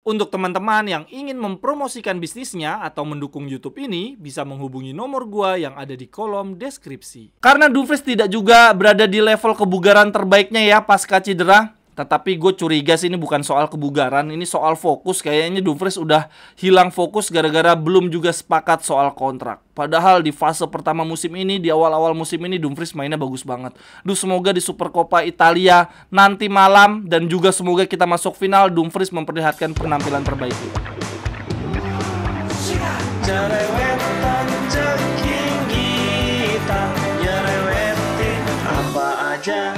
Untuk teman-teman yang ingin mempromosikan bisnisnya atau mendukung YouTube ini, bisa menghubungi nomor gua yang ada di kolom deskripsi. Karena Dumfries tidak juga berada di level kebugaran terbaiknya ya pasca cedera. Tetapi gue curiga sih ini bukan soal kebugaran, ini soal fokus. Kayaknya Dumfries udah hilang fokus gara-gara belum juga sepakat soal kontrak. Padahal di fase pertama musim ini, di awal-awal musim ini Dumfries mainnya bagus banget. Semoga di Supercoppa Italia nanti malam dan juga semoga kita masuk final, Dumfries memperlihatkan penampilan terbaik. Cerewetan ceking kita, nyerewetin apa aja.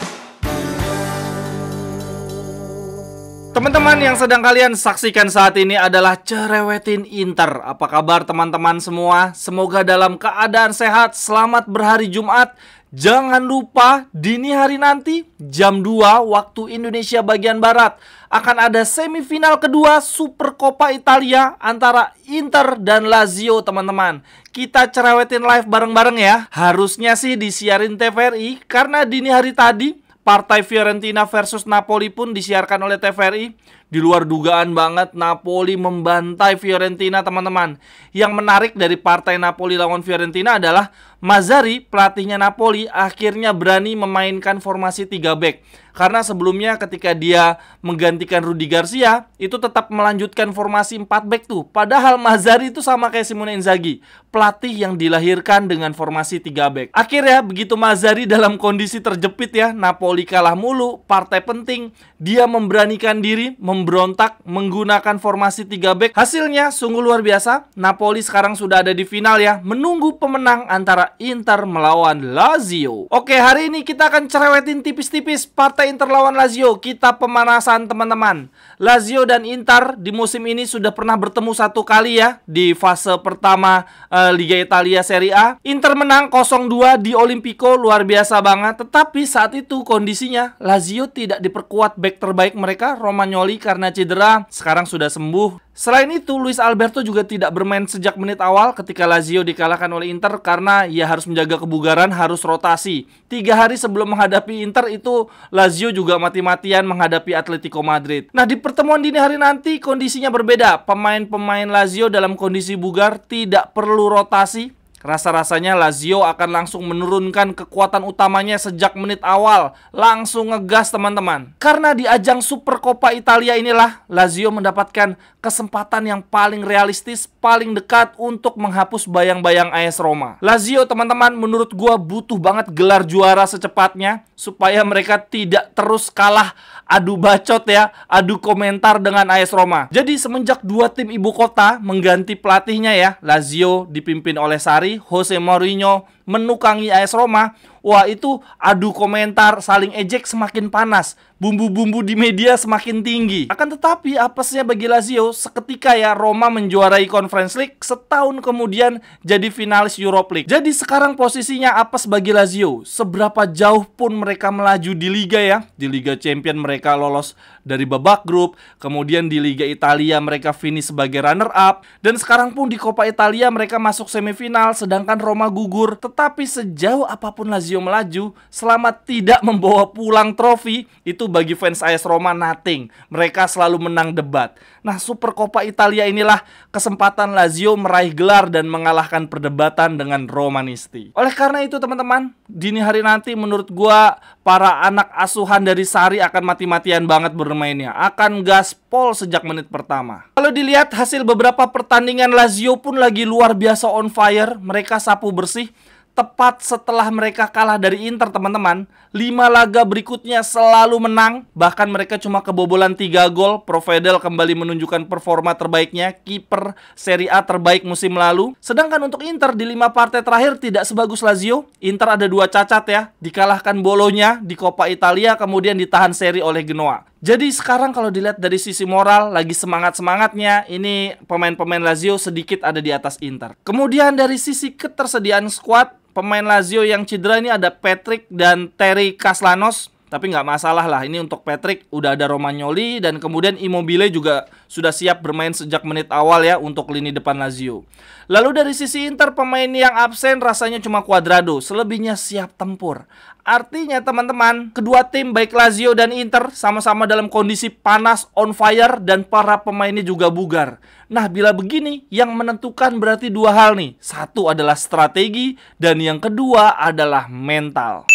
Teman-teman yang sedang kalian saksikan saat ini adalah Cerewetin Inter. Apa kabar teman-teman semua? Semoga dalam keadaan sehat, selamat berhari Jumat. Jangan lupa dini hari nanti jam 2 waktu Indonesia bagian Barat akan ada semifinal kedua Supercoppa Italia antara Inter dan Lazio teman-teman. Kita cerewetin live bareng-bareng ya. Harusnya sih disiarin TVRI karena dini hari tadi partai Fiorentina versus Napoli pun disiarkan oleh TVRI. Di luar dugaan banget, Napoli membantai Fiorentina teman-teman. Yang menarik dari partai Napoli lawan Fiorentina adalah Mazzarri, pelatihnya Napoli, akhirnya berani memainkan formasi 3 back. Karena sebelumnya ketika dia menggantikan Rudi Garcia, itu tetap melanjutkan formasi 4 back tuh. Padahal Mazzarri itu sama kayak Simone Inzaghi, pelatih yang dilahirkan dengan formasi 3 back. Akhirnya begitu Mazzarri dalam kondisi terjepit ya, Napoli kalah mulu, partai penting, dia memberanikan diri, memberontak, menggunakan formasi 3 back. Hasilnya sungguh luar biasa. Napoli sekarang sudah ada di final ya, menunggu pemenang antara Inter melawan Lazio. Oke, hari ini kita akan cerewetin tipis-tipis partai Inter lawan Lazio. Kita pemanasan teman-teman. Lazio dan Inter di musim ini sudah pernah bertemu 1 kali ya, di fase pertama Liga Italia Serie A. Inter menang 0-2 di Olimpico, luar biasa banget. Tetapi saat itu kondisinya Lazio tidak diperkuat back terbaik mereka, Romagnoli, karena cedera. Sekarang sudah sembuh. Selain itu, Luis Alberto juga tidak bermain sejak menit awal ketika Lazio dikalahkan oleh Inter karena ia harus menjaga kebugaran, harus rotasi. 3 hari sebelum menghadapi Inter itu, Lazio juga mati-matian menghadapi Atletico Madrid. Nah, di pertemuan dini hari nanti kondisinya berbeda. Pemain-pemain Lazio dalam kondisi bugar, tidak perlu rotasi. Rasa-rasanya Lazio akan langsung menurunkan kekuatan utamanya sejak menit awal. Langsung ngegas teman-teman. Karena di ajang Supercoppa Italia inilah Lazio mendapatkan kesempatan yang paling realistis, paling dekat untuk menghapus bayang-bayang AS Roma. Lazio teman-teman menurut gua butuh banget gelar juara secepatnya supaya mereka tidak terus kalah adu bacot ya, adu komentar dengan AS Roma. Jadi semenjak 2 tim ibu kota mengganti pelatihnya ya, Lazio dipimpin oleh Sarri, Jose Mourinho menukangi AS Roma, wah itu adu komentar, saling ejek semakin panas, bumbu-bumbu di media semakin tinggi. Akan tetapi apesnya bagi Lazio, seketika ya Roma menjuarai Conference League, setahun kemudian jadi finalis Europa League. Jadi sekarang posisinya apes bagi Lazio. Seberapa jauh pun mereka melaju di Liga ya, di Liga Champions mereka lolos dari babak grup, kemudian di Liga Italia mereka finish sebagai runner up, dan sekarang pun di Coppa Italia mereka masuk semifinal, sedangkan Roma gugur. Tetapi sejauh apapun Lazio melaju, selama tidak membawa pulang trofi, itu bagi fans AS Roma nothing. Mereka selalu menang debat. Nah, Supercoppa Italia inilah kesempatan Lazio meraih gelar dan mengalahkan perdebatan dengan Romanisti. Oleh karena itu teman-teman, dini hari nanti menurut gua para anak asuhan dari Sarri akan mati-matian banget bermainnya, akan gaspol sejak menit pertama. Kalau dilihat hasil beberapa pertandingan, Lazio pun lagi luar biasa on fire. Mereka sapu bersih. Tepat setelah mereka kalah dari Inter teman-teman, 5 laga berikutnya selalu menang. Bahkan mereka cuma kebobolan 3 gol. Provedel kembali menunjukkan performa terbaiknya, kiper Serie A terbaik musim lalu. Sedangkan untuk Inter di 5 partai terakhir tidak sebagus Lazio. Inter ada 2 cacat ya, dikalahkan Bologna di Coppa Italia, kemudian ditahan seri oleh Genoa. Jadi sekarang kalau dilihat dari sisi moral, lagi semangat-semangatnya, ini pemain-pemain Lazio sedikit ada di atas Inter. Kemudian dari sisi ketersediaan skuad, pemain Lazio yang cedera ini ada Patrick dan Terry Caslanos. Tapi nggak masalah lah, ini untuk Patrick udah ada Romagnoli dan kemudian Immobile juga sudah siap bermain sejak menit awal ya untuk lini depan Lazio. Lalu dari sisi Inter, pemain yang absen rasanya cuma Cuadrado, selebihnya siap tempur. Artinya teman-teman, kedua tim baik Lazio dan Inter sama-sama dalam kondisi panas, on fire, dan para pemainnya juga bugar. Nah, bila begini, yang menentukan berarti dua hal nih. Satu adalah strategi, dan yang kedua adalah mental.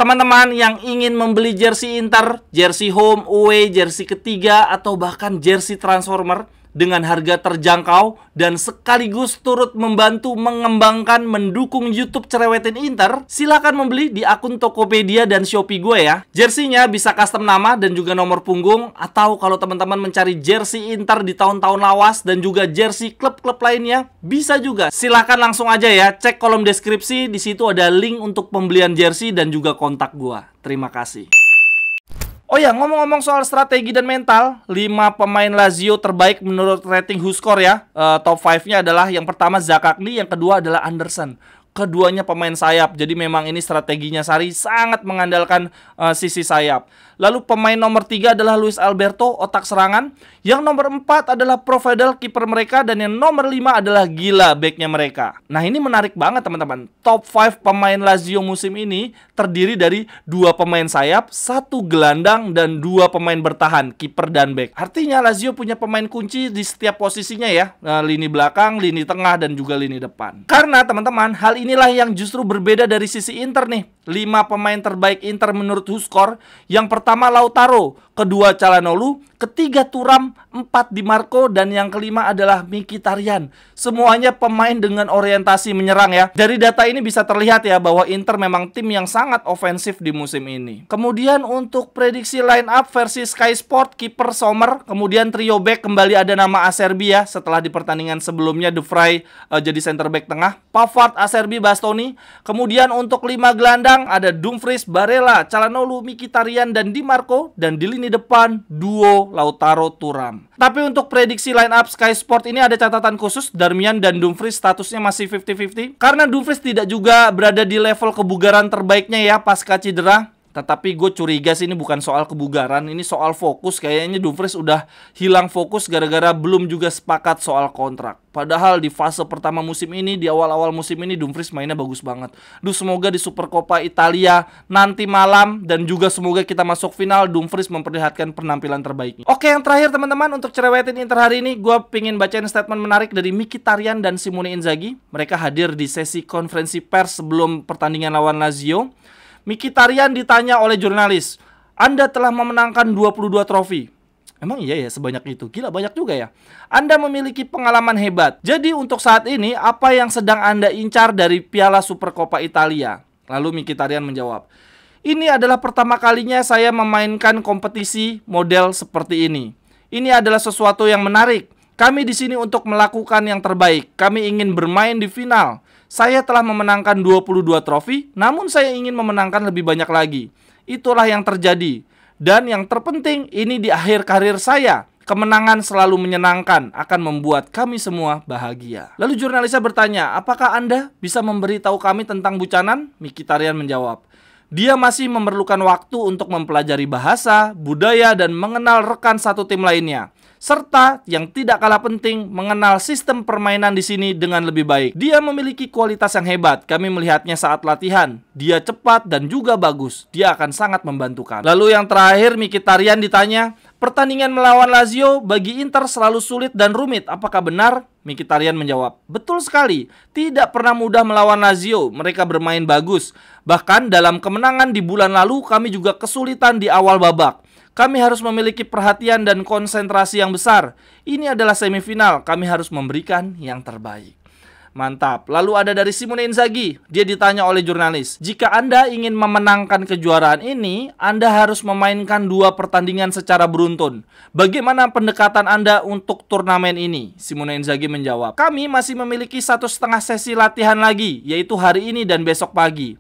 Teman-teman yang ingin membeli jersey Inter, jersey home, away, jersey ketiga, atau bahkan jersey transformer dengan harga terjangkau dan sekaligus turut membantu mengembangkan, mendukung YouTube Cerewetin Inter, silakan membeli di akun Tokopedia dan Shopee gue ya. Jersey-nya bisa custom nama dan juga nomor punggung, atau kalau teman-teman mencari jersey Inter di tahun-tahun lawas dan juga jersey klub-klub lainnya, bisa juga. Silakan langsung aja ya, cek kolom deskripsi, di situ ada link untuk pembelian jersey dan juga kontak gue. Terima kasih. Oh ya, ngomong-ngomong soal strategi dan mental, 5 pemain Lazio terbaik menurut rating WhoScored ya. Top 5-nya adalah yang pertama Zakagni, yang kedua adalah Anderson. Keduanya pemain sayap, jadi memang ini strateginya Sarri sangat mengandalkan sisi sayap. Lalu pemain nomor 3 adalah Luis Alberto, otak serangan. Yang nomor 4 adalah Provedel, kiper mereka. Dan yang nomor 5 adalah Gila, backnya mereka. Nah, ini menarik banget teman-teman. Top 5 pemain Lazio musim ini terdiri dari 2 pemain sayap, 1 gelandang, dan 2 pemain bertahan, kiper dan back. Artinya Lazio punya pemain kunci di setiap posisinya ya. Lini belakang, lini tengah, dan juga lini depan. Karena teman-teman, hal inilah yang justru berbeda dari sisi Inter nih. 5 pemain terbaik Inter menurut WhoScored. Yang pertama Lautaro, kedua Calhanoglu, ketiga Thuram, 4 Di Marco, dan yang kelima adalah Mkhitaryan. Semuanya pemain dengan orientasi menyerang ya. Dari data ini bisa terlihat ya bahwa Inter memang tim yang sangat ofensif di musim ini. Kemudian untuk prediksi line up versi Sky Sport, kiper Sommer, kemudian trio back kembali ada nama Acerbi ya, setelah di pertandingan sebelumnya De Vrij jadi center back tengah, Pavard, Acerbi, Bastoni. Kemudian untuk 5 gelandang ada Dumfries, Barella, Calhanoglu, Mkhitaryan, dan Di Marco, dan di lini depan duo Lautaro, Thuram. Tapi untuk prediksi line up Sky Sport ini ada catatan khusus, Darmian dan Dumfries statusnya masih 50-50 karena Dumfries tidak juga berada di level kebugaran terbaiknya ya pasca cedera. Tetapi gue curiga sih ini bukan soal kebugaran, ini soal fokus. Kayaknya Dumfries udah hilang fokus gara-gara belum juga sepakat soal kontrak. Padahal di fase pertama musim ini, di awal-awal musim ini Dumfries mainnya bagus banget. Semoga di Supercoppa Italia nanti malam dan juga semoga kita masuk final, Dumfries memperlihatkan penampilan terbaiknya. Oke, yang terakhir teman-teman untuk Cerewetin Inter hari ini, gue pengen bacain statement menarik dari Mkhitaryan dan Simone Inzaghi. Mereka hadir di sesi konferensi pers sebelum pertandingan lawan Lazio. Mkhitaryan ditanya oleh jurnalis, Anda telah memenangkan 22 trofi. Emang iya ya sebanyak itu? Gila, banyak juga ya. Anda memiliki pengalaman hebat. Jadi untuk saat ini, apa yang sedang Anda incar dari Piala Supercoppa Italia? Lalu Mkhitaryan menjawab, ini adalah pertama kalinya saya memainkan kompetisi model seperti ini. Ini adalah sesuatu yang menarik. Kami di sini untuk melakukan yang terbaik. Kami ingin bermain di final. Saya telah memenangkan 22 trofi, namun saya ingin memenangkan lebih banyak lagi. Itulah yang terjadi. Dan yang terpenting, ini di akhir karir saya. Kemenangan selalu menyenangkan, akan membuat kami semua bahagia. Lalu jurnalisnya bertanya, apakah Anda bisa memberitahu kami tentang Buchanan? Mkhitaryan menjawab, dia masih memerlukan waktu untuk mempelajari bahasa, budaya, dan mengenal rekan satu tim lainnya. Serta yang tidak kalah penting, mengenal sistem permainan di sini dengan lebih baik. Dia memiliki kualitas yang hebat. Kami melihatnya saat latihan. Dia cepat dan juga bagus. Dia akan sangat membantu kami. Lalu yang terakhir, Mkhitaryan ditanya, pertandingan melawan Lazio bagi Inter selalu sulit dan rumit. Apakah benar? Mkhitaryan menjawab, betul sekali. Tidak pernah mudah melawan Lazio. Mereka bermain bagus. Bahkan dalam kemenangan di bulan lalu, kami juga kesulitan di awal babak. Kami harus memiliki perhatian dan konsentrasi yang besar. Ini adalah semifinal, kami harus memberikan yang terbaik. Mantap. Lalu ada dari Simone Inzaghi. Dia ditanya oleh jurnalis, jika Anda ingin memenangkan kejuaraan ini, Anda harus memainkan 2 pertandingan secara beruntun. Bagaimana pendekatan Anda untuk turnamen ini? Simone Inzaghi menjawab, kami masih memiliki 1,5 sesi latihan lagi, yaitu hari ini dan besok pagi.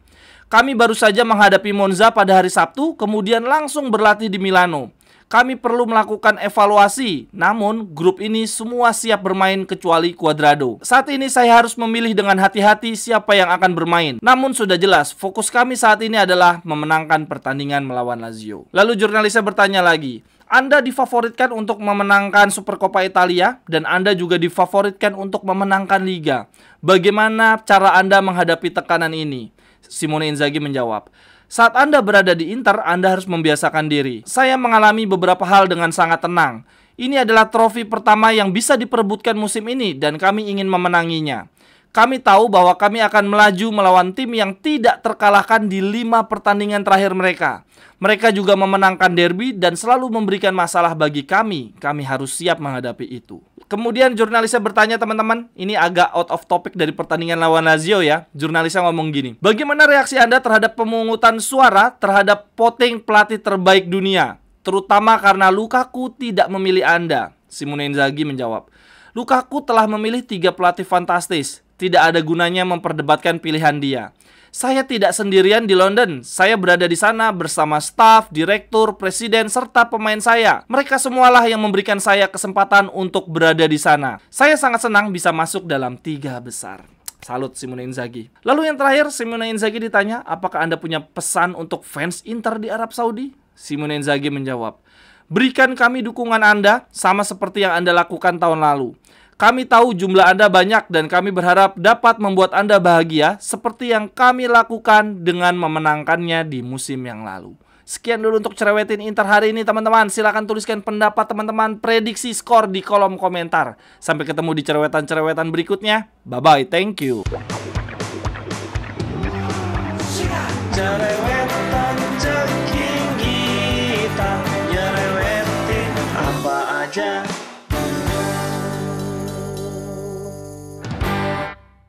Kami baru saja menghadapi Monza pada hari Sabtu, kemudian langsung berlatih di Milano. Kami perlu melakukan evaluasi, namun grup ini semua siap bermain kecuali Cuadrado. Saat ini saya harus memilih dengan hati-hati siapa yang akan bermain. Namun sudah jelas, fokus kami saat ini adalah memenangkan pertandingan melawan Lazio. Lalu jurnalisnya bertanya lagi, Anda difavoritkan untuk memenangkan Supercoppa Italia dan Anda juga difavoritkan untuk memenangkan Liga. Bagaimana cara Anda menghadapi tekanan ini? Simone Inzaghi menjawab, saat Anda berada di Inter, Anda harus membiasakan diri. Saya mengalami beberapa hal dengan sangat tenang. Ini adalah trofi pertama yang bisa diperebutkan musim ini dan kami ingin memenanginya. Kami tahu bahwa kami akan melaju melawan tim yang tidak terkalahkan di 5 pertandingan terakhir mereka. Mereka juga memenangkan derby dan selalu memberikan masalah bagi kami. Kami harus siap menghadapi itu. Kemudian jurnalisnya bertanya, teman-teman, ini agak out of topic dari pertandingan lawan Lazio ya. Jurnalisnya ngomong gini, bagaimana reaksi Anda terhadap pemungutan suara terhadap voting pelatih terbaik dunia? Terutama karena Lukaku tidak memilih Anda. Simone Inzaghi menjawab, Lukaku telah memilih 3 pelatih fantastis. Tidak ada gunanya memperdebatkan pilihan dia. Saya tidak sendirian di London. Saya berada di sana bersama staf, direktur, presiden, serta pemain saya. Mereka semualah yang memberikan saya kesempatan untuk berada di sana. Saya sangat senang bisa masuk dalam 3 besar. Salut Simone Inzaghi. Lalu yang terakhir, Simone Inzaghi ditanya, apakah Anda punya pesan untuk fans Inter di Arab Saudi? Simone Inzaghi menjawab, berikan kami dukungan Anda sama seperti yang Anda lakukan tahun lalu. Kami tahu jumlah Anda banyak dan kami berharap dapat membuat Anda bahagia seperti yang kami lakukan dengan memenangkannya di musim yang lalu. Sekian dulu untuk Cerewetin Inter hari ini, teman-teman. Silahkan tuliskan pendapat teman-teman, prediksi skor di kolom komentar. Sampai ketemu di cerewetan-cerewetan berikutnya. Bye-bye, thank you.